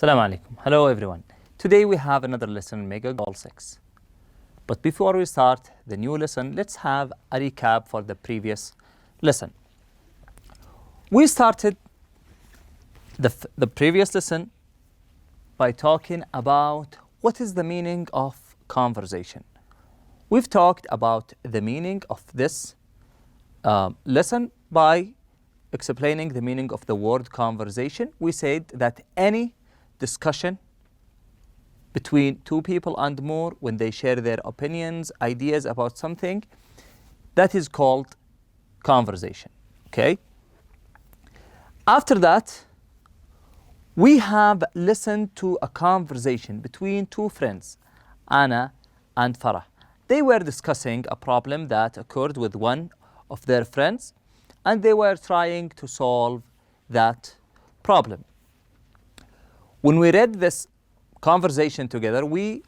Assalamu alaikum. Hello everyone. Today we have another lesson, Mega Goal 6. But before we start the new lesson, let's have a recap for the previous lesson. We started the previous lesson by talking about what is the meaning of conversation. We've talked about the meaning of this lesson by explaining the meaning of the word conversation. We said that any discussion between two people and more, when they share their opinions, ideas about something, that is called conversation. Okay? After that, we have listened to a conversation between two friends, Anna and Farah. They were discussing a problem that occurred with one of their friends, and they were trying to solve that problem. When we read this conversation together, we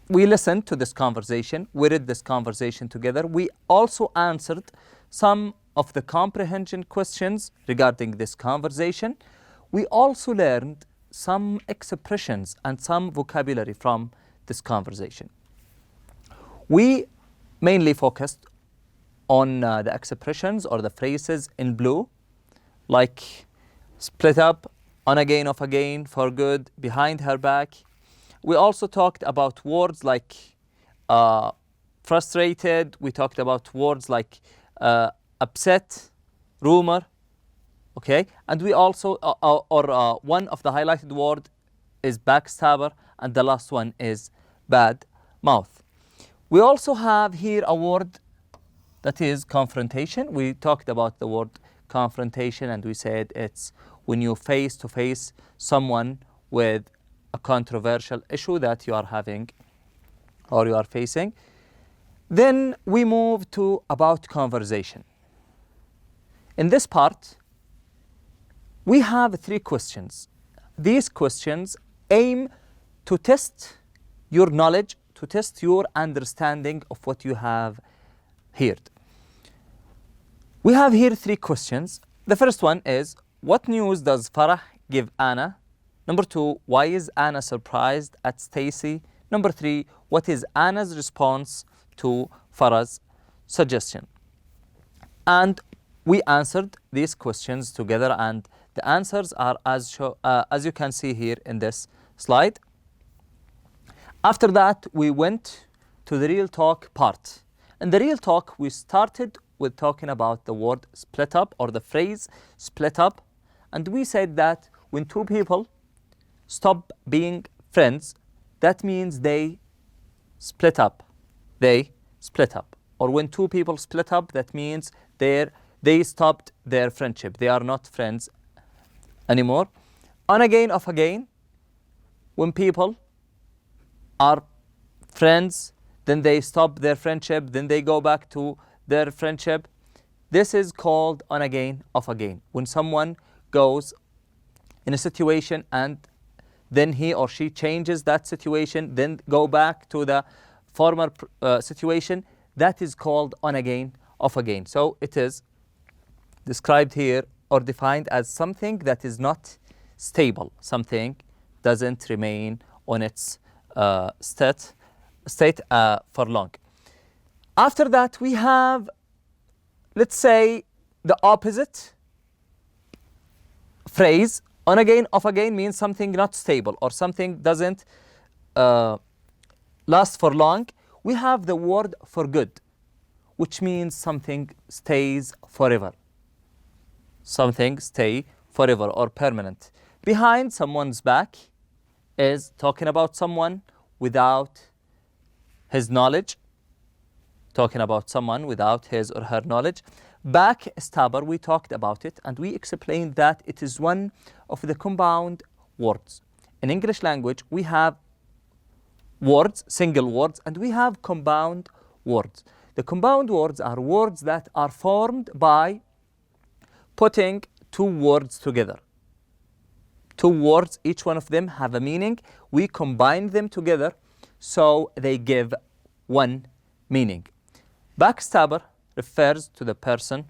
listened to this conversation, we read this conversation together, we also answered some of the comprehension questions regarding this conversation. We also learned some expressions and some vocabulary from this conversation. We mainly focused on the expressions or the phrases in blue, like split up, on again, off again, for good, behind her back. We also talked about words like frustrated. We talked about words like upset, rumor. Okay, and we also, one of the highlighted word is backstabber, and the last one is bad mouth. We also have here a word that is confrontation. We talked about the word confrontation, and we said it's when you face to face someone with a controversial issue that you are having or you are facing. Then we move to about conversation. In this part, we have 3 questions. These questions aim to test your knowledge, to test your understanding of what you have heard. We have here 3 questions. The first one is, what news does Farah give Anna? Number 2, why is Anna surprised at Stacy? Number 3, what is Anna's response to Farah's suggestion? And we answered these questions together, and the answers are as you can see here in this slide. After that, we went to the real talk part. In the real talk, we started with talking about the word split up, or the phrase split up. And we said that when two people stop being friends, that means they split up. They split up. Or when two people split up, that means they stopped their friendship. They are not friends anymore. On again, off again, when people are friends, then they stop their friendship, then they go back to their friendship. This is called on again, off again. When someone goes in a situation and then he or she changes that situation, then go back to the former situation, that is called on again, off again. So it is described here or defined as something that is not stable. Something doesn't remain on its state for long. After that, we have, let's say, the opposite phrase. On again, off again means something not stable or something doesn't last for long. We have the word for good, which means something stays forever. Something stay forever or permanent. Behind someone's back is talking about someone without his knowledge. Talking about someone without his or her knowledge. Backstabber, we talked about it, and we explained that it is one of the compound words. In English language, we have words, single words, and we have compound words. The compound words are words that are formed by putting 2 words together. 2 words, each one of them have a meaning. We combine them together so they give one meaning. Backstabber refers to the person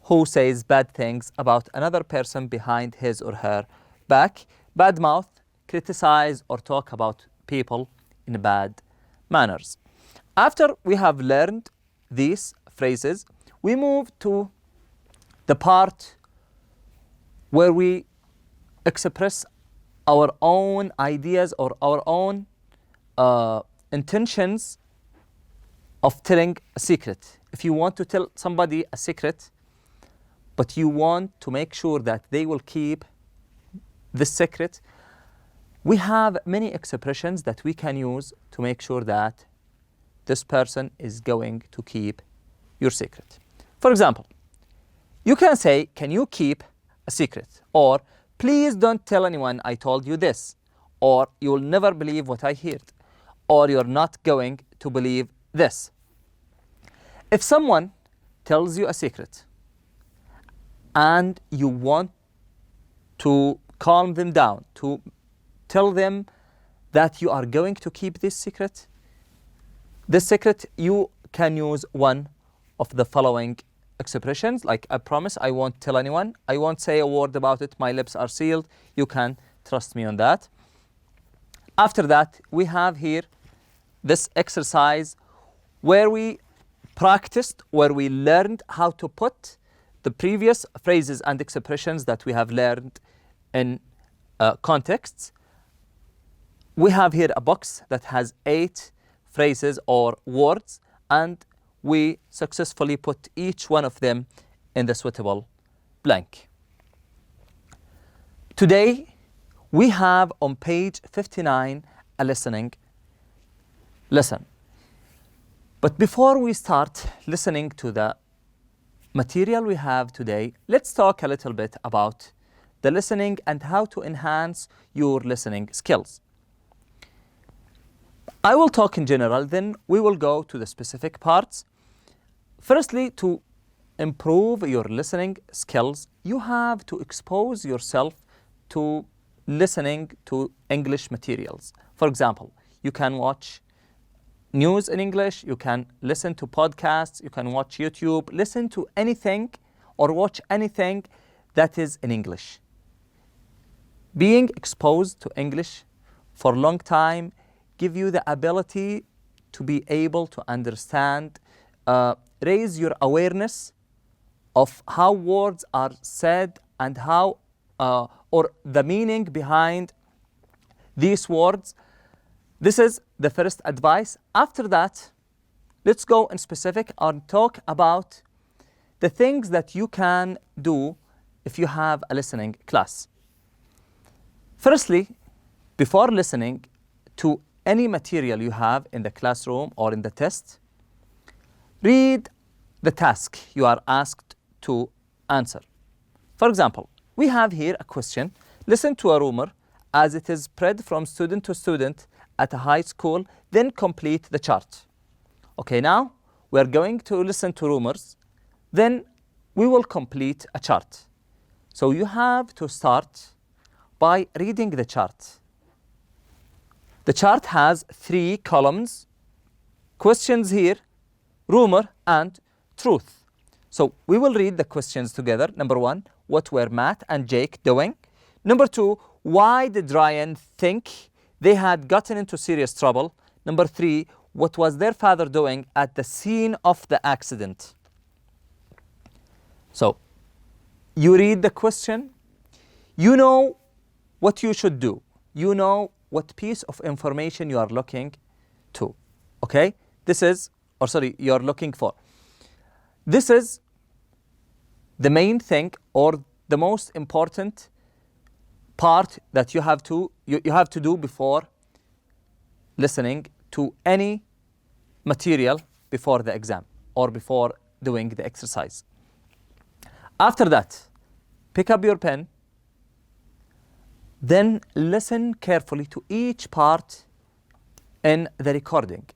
who says bad things about another person behind his or her back. bad mouth, criticize or talk about people in bad manners. After we have learned these phrases, we move to the part where we express our own ideas or our own intentions of telling a secret. If you want to tell somebody a secret, but you want to make sure that they will keep this secret, we have many expressions that we can use to make sure that this person is going to keep your secret. For example, you can say, can you keep a secret? Or, please don't tell anyone I told you this. Or, you'll never believe what I heard. Or, you're not going to believe this. If someone tells you a secret and you want to calm them down, to tell them that you are going to keep this secret, you can use one of the following expressions, like I promise I won't tell anyone, I won't say a word about it, my lips are sealed, you can trust me on that. After that, we have here this exercise where we practiced, where we learned how to put the previous phrases and expressions that we have learned in contexts. We have here a box that has 8 phrases or words, and we successfully put each one of them in the suitable blank. Today, we have on page 59 a listening lesson. But before we start listening to the material we have today, let's talk a little bit about the listening and how to enhance your listening skills. I will talk in general, then we will go to the specific parts. Firstly, to improve your listening skills, you have to expose yourself to listening to English materials. For example, you can watch news in English, you can listen to podcasts, you can watch YouTube, listen to anything or watch anything that is in English. Being exposed to English for a long time give you the ability to be able to understand, raise your awareness of how words are said and how or the meaning behind these words. This is the first advice. After that, let's go in specific and talk about the things that you can do if you have a listening class. Firstly, before listening to any material you have in the classroom or in the test, read the task you are asked to answer. For example, we have here a question. Listen to a rumor as it is spread from student to student at a high school, then complete the chart. Okay, now we're going to listen to rumors, then we will complete a chart. So you have to start by reading the chart. The chart has 3 columns, questions here, rumor, and truth. So we will read the questions together. Number 1, what were Matt and Jake doing? Number 2, why did Ryan think they had gotten into serious trouble? Number 3, what was their father doing at the scene of the accident? So you read the question, you know what you should do. You know what piece of information you are looking to. Okay? You're looking for. This is the main thing or the most important part that you have to do before listening to any material before the exam or before doing the exercise. After that, pick up your pen, then listen carefully to each part in the recording.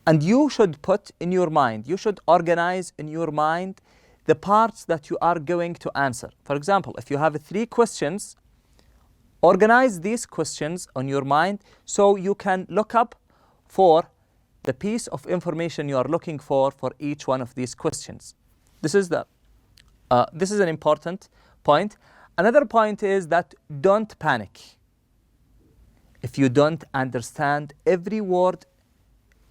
And you should put in your mind, you should organize in your mind the parts that you are going to answer. For example, if you have 3 questions, organize these questions on your mind so you can look up for the piece of information you are looking for each one of these questions. This is an important point. Another point is that don't panic if you don't understand every word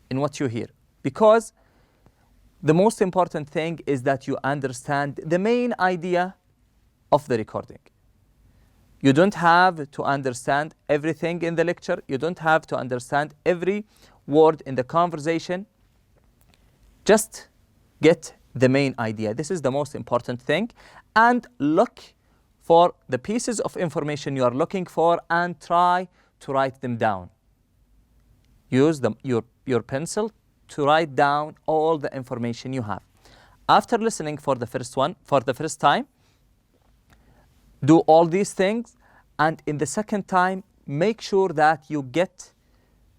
in what you hear, because the most important thing is that you understand the main idea of the recording. You don't have to understand everything in the lecture. You don't have to understand every word in the conversation. Just get the main idea. This is the most important thing. And look for the pieces of information you are looking for and try to write them down. Use your pencil to write down all the information you have. After listening for the first time, do all these things, and in the second time, make sure that you get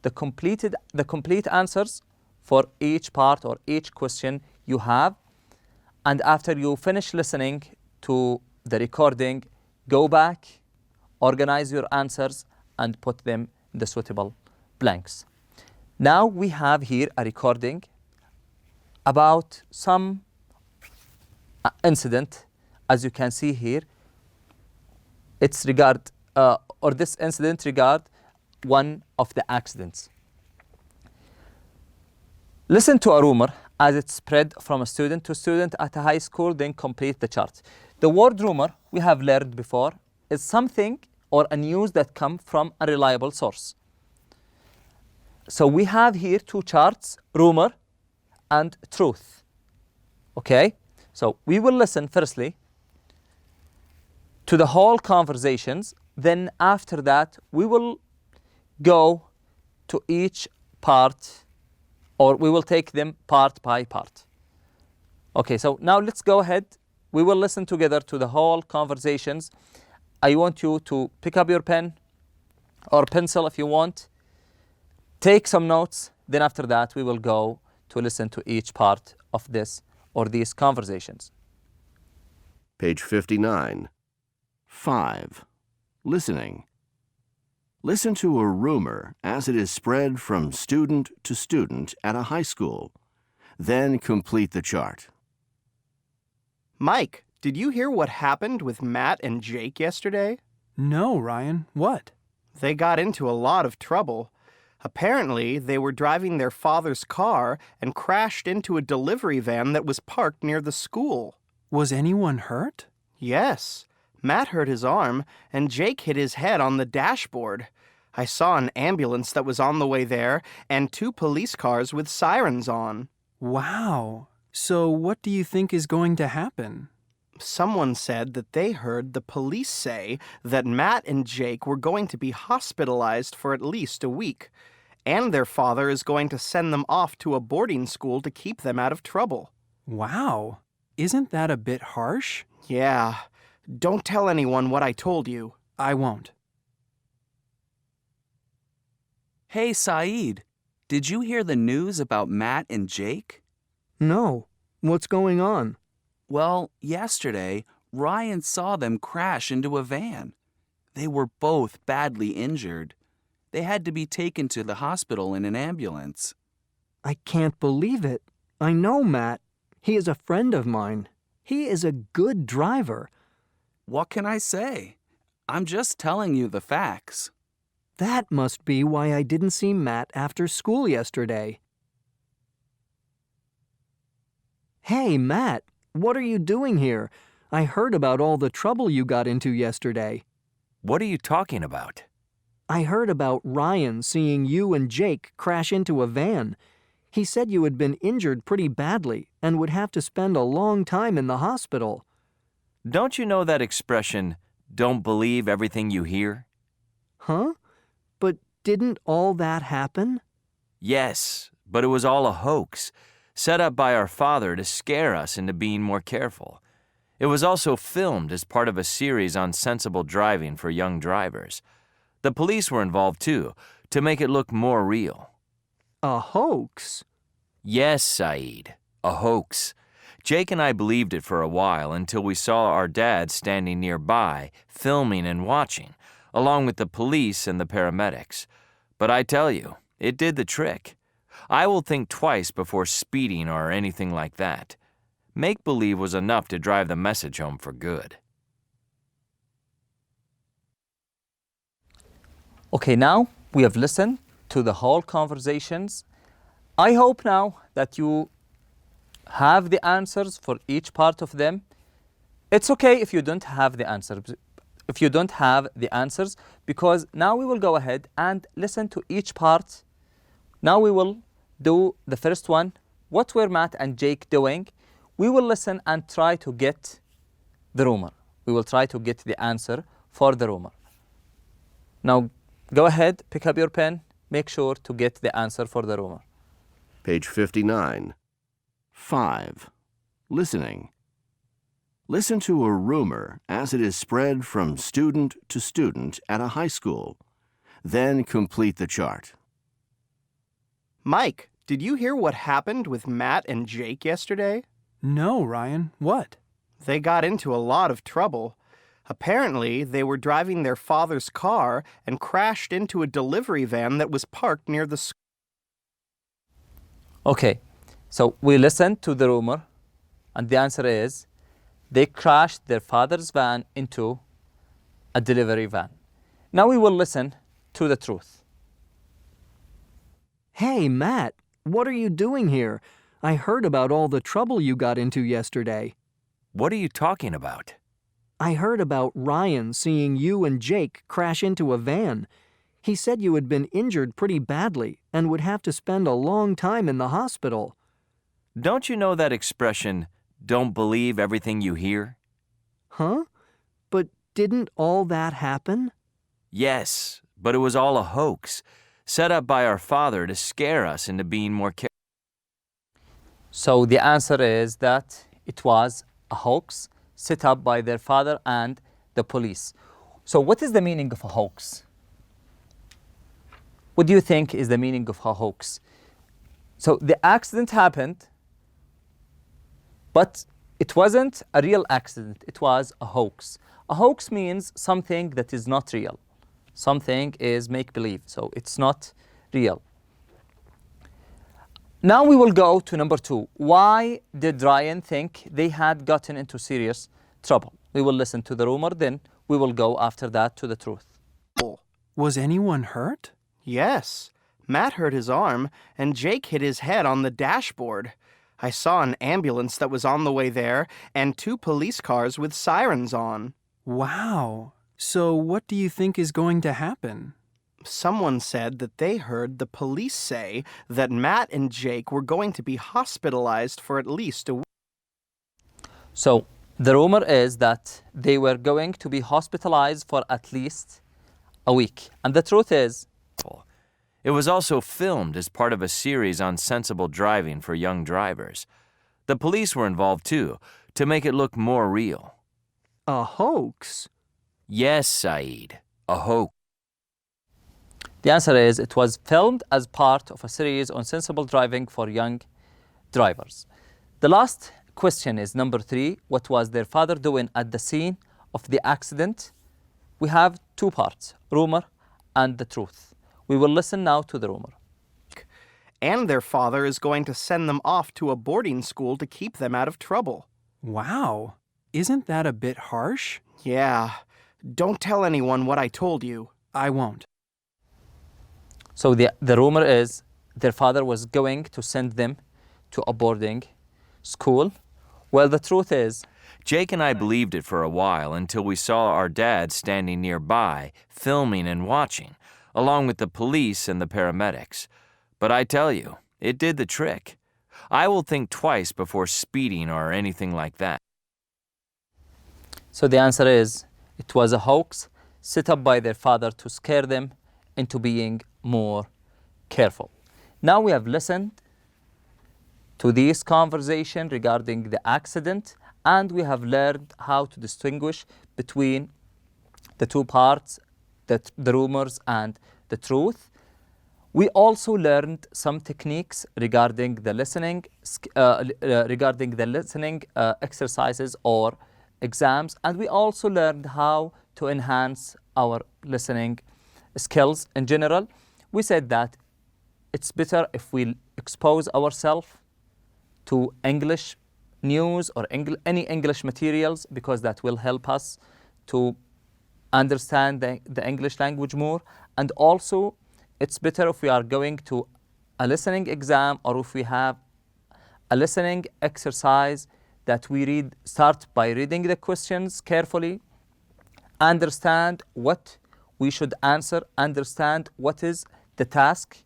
the complete answers for each part or each question you have. And after you finish listening to the recording, go back, organize your answers, and put them in the suitable blanks. Now we have here a recording about some incident. As you can see here, this incident regard one of the accidents. Listen to a rumor as it spread from a student to student at a high school, then complete the chart. The word rumor, we have learned before, is something or a news that come from a reliable source. So we have here two charts, rumor and truth. Okay? So we will listen firstly to the whole conversations, then after that we will go to each part, or we will take them part by part. Okay, so now let's go ahead. We will listen together to the whole conversations. I want you to pick up your pen or pencil if you want. Take some notes. Then after that, we will go to listen to each part of this or these conversations. Page 59. 5. Listening. Listen to a rumor as it is spread from student to student at a high school. Then complete the chart. Mike, did you hear what happened with Matt and Jake yesterday? No, Ryan. What? They got into a lot of trouble. Apparently, they were driving their father's car and crashed into a delivery van that was parked near the school. Was anyone hurt? Yes. Matt hurt his arm, and Jake hit his head on the dashboard. I saw an ambulance that was on the way there, and 2 police cars with sirens on. Wow. So what do you think is going to happen? Someone said that they heard the police say that Matt and Jake were going to be hospitalized for at least a week, and their father is going to send them off to a boarding school to keep them out of trouble. Wow. Isn't that a bit harsh? Yeah. Don't tell anyone what I told you. I won't. Hey, Saeed, did you hear the news about Matt and Jake? No. What's going on? Well, yesterday, Ryan saw them crash into a van. They were both badly injured. They had to be taken to the hospital in an ambulance. I can't believe it. I know Matt. He is a friend of mine. He is a good driver. What can I say? I'm just telling you the facts. That must be why I didn't see Matt after school yesterday. Hey, Matt, what are you doing here? I heard about all the trouble you got into yesterday. What are you talking about? I heard about Ryan seeing you and Jake crash into a van. He said you had been injured pretty badly and would have to spend a long time in the hospital. Don't you know that expression, don't believe everything you hear? Huh? But didn't all that happen? Yes, but it was all a hoax, set up by our father to scare us into being more careful. It was also filmed as part of a series on sensible driving for young drivers. The police were involved too, to make it look more real. A hoax? Yes, Saeed, a hoax. Jake and I believed it for a while until we saw our dad standing nearby, filming and watching, along with the police and the paramedics. But I tell you, it did the trick. I will think twice before speeding or anything like that. Make-believe was enough to drive the message home for good. Okay, now we have listened to the whole conversations. I hope now that you have the answers for each part of them. It's okay if you don't have the answers. If you don't have the answers, because now we will go ahead and listen to each part. Now we will do the first one. What were Matt and Jake doing? We will listen and try to get the rumor. We will try to get the answer for the rumor. Now go ahead, pick up your pen, make sure to get the answer for the rumor. Page 59. 5. Listening. Listen to a rumor as it is spread from student to student at a high school. Then complete the chart. Mike, did you hear what happened with Matt and Jake yesterday? No, Ryan. What? They got into a lot of trouble. Apparently, they were driving their father's car and crashed into a delivery van that was parked near the school. Okay, so we listened to the rumor, and the answer is they crashed their father's van into a delivery van. Now we will listen to the truth. Hey, Matt, what are you doing here? I heard about all the trouble you got into yesterday. What are you talking about? I heard about Ryan seeing you and Jake crash into a van. He said you had been injured pretty badly and would have to spend a long time in the hospital. Don't you know that expression, don't believe everything you hear? Huh? But didn't all that happen? Yes, but it was all a hoax, set up by our father to scare us into being more careful. So the answer is that it was a hoax set up by their father and the police. So what is the meaning of a hoax? What do you think is the meaning of a hoax? So the accident happened, but it wasn't a real accident. It was a hoax. A hoax means something that is not real. Something is make-believe, so it's not real. Now we will go to number 2. Why did Ryan think they had gotten into serious trouble? We will listen to the rumor, then we will go after that to the truth. Was anyone hurt? Yes. Matt hurt his arm, and Jake hit his head on the dashboard. I saw an ambulance that was on the way there, and 2 police cars with sirens on. Wow. So what do you think is going to happen? Someone said that they heard the police say that Matt and Jake were going to be hospitalized for at least a week. So the rumor is that they were going to be hospitalized for at least a week. And the truth is, It was also filmed as part of a series on sensible driving for young drivers. The police were involved too, to make it look more real. A hoax? Yes, Saeed, a hoax. the answer is it was filmed as part of a series on sensible driving for young drivers. The last question is number 3. What was their father doing at the scene of the accident? We have 2 parts, rumor and the truth. We will listen now to the rumor. And their father is going to send them off to a boarding school to keep them out of trouble. Wow. Isn't that a bit harsh? Yeah. Don't tell anyone what I told you. I won't. So the rumor is their father was going to send them to a boarding school. Well, the truth is, Jake and I believed it for a while until we saw our dad standing nearby, filming and watching, along with the police and the paramedics. But I tell you, it did the trick. I will think twice before speeding or anything like that. so the answer is it was a hoax set up by their father to scare them into being more careful. Now we have listened to this conversation regarding the accident, and we have learned how to distinguish between the 2 parts, the rumors and the truth. We also learned some techniques regarding the listening, exercises or exams, and we also learned how to enhance our listening skills in general. We said that it's better if we expose ourselves to English news or any English materials, because that will help us to understand the English language more. And also, it's better if we are going to a listening exam or if we have a listening exercise that we start by reading the questions carefully, understand what we should answer, understand what is the task,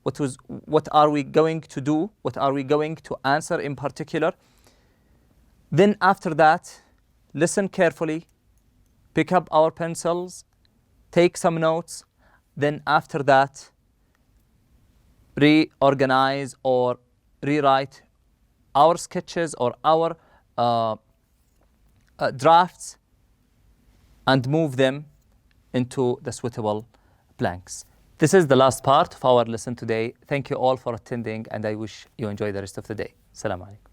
what are we going to do, what are we going to answer in particular. Then after that, listen carefully, pick up our pencils, take some notes. Then after that, reorganize or rewrite our sketches or our drafts and move them into the suitable blanks. This is the last part of our lesson today. Thank you all for attending, and I wish you enjoy the rest of the day. Assalamu alaikum.